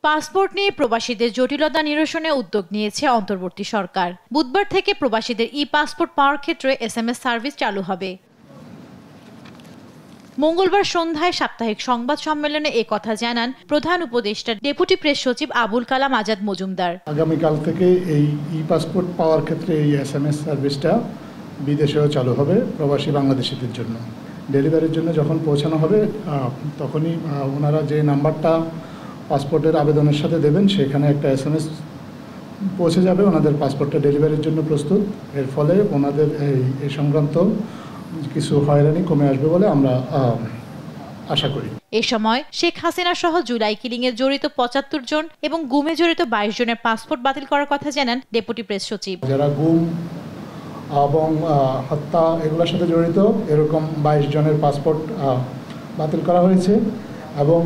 Passport নিয়ে প্রবাসীদের জটিলতা নিরসনে উদ্যোগ নিয়েছে অন্তর্বর্তী সরকার। বুধবার থেকে প্রবাসীদের ই-পাসপোর্ট পাওয়ার ক্ষেত্রে SMS সার্ভিস চালু হবে। মঙ্গলবার সন্ধ্যায় সাপ্তাহিক সংবাদ সম্মেলনে এ কথা জানান প্রধান উপদেষ্টা ডেপুটি প্রেস সচিব আবুল কালাম আজাদ মজুমদার। আগামীকাল থেকে এই ই-পাসপোর্ট পাওয়ার ক্ষেত্রে এই SMS সার্ভিসটা বিদেশেও চালু হবে প্রবাসী বাংলাদেশিদের জন্য। ডেলিভারির জন্য যখন পৌঁছানো হবে তখনই ওনারা যে নাম্বারটা পাসপোর্টের আবেদনের সাথে দেবেন সেখানে একটা SMS পৌঁছে যাবে, ওনাদের পাসপোর্টটা ডেলিভারির জন্য প্রস্তুত। এর ফলে ওনাদের এই সংক্রান্ত কিছু হয়রানি কমে আসবে বলে আমরা আশা করি। এ সময় শেখ হাসিনা সহ জুলাই কিলিংয়ে জড়িত ৭৫ জন এবং গুমে জড়িত ২২ জনের পাসপোর্ট বাতিল করার কথা জানান ডেপুটি প্রেস সচিব। যারা গুম এবং হত্যা এগুলোর সাথে জড়িত এরকম ২২ জনের পাসপোর্ট বাতিল করা হয়েছে এবং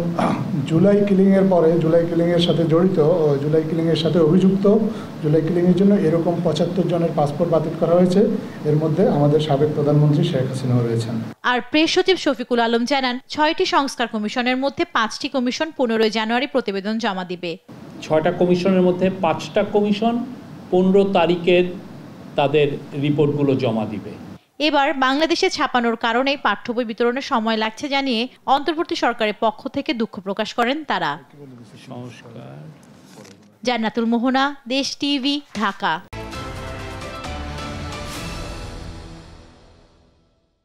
জুলাই কিলিংয়ের পরে জুলাই কিলিংয়ের সাথে জড়িত, জুলাই কিলিংয়ের সাথে অভিযুক্ত, জুলাই কিলিংয়ের জন্য এরকম ৭৫ জনের পাসপোর্ট বাতিল করা হয়েছে। এর মধ্যে আমাদের সাবেক প্রধানমন্ত্রী শেখ হাসিনাও রয়েছেন। আর প্রেস সচিব শফিকুল আলম জানান ৬টি সংস্কার কমিশনের মধ্যে ৫টি কমিশন ১৫ জানুয়ারি প্রতিবেদন জমা দিবে। ৬টা কমিশনের মধ্যে ৫টা কমিশন ১৫ তারিখের তাদের রিপোর্টগুলো জমা দিবে। এবার বাংলাদেশে ছাপানোর কারণে পাঠ্য বই বিতরণের সময় লাগছে জানিয়ে অন্তর্বর্তী সরকারের পক্ষ থেকে দুঃখ প্রকাশ করেন তারা। সংস্কার। জান্নাতুল মোহনা, দেশ টিভি, ঢাকা।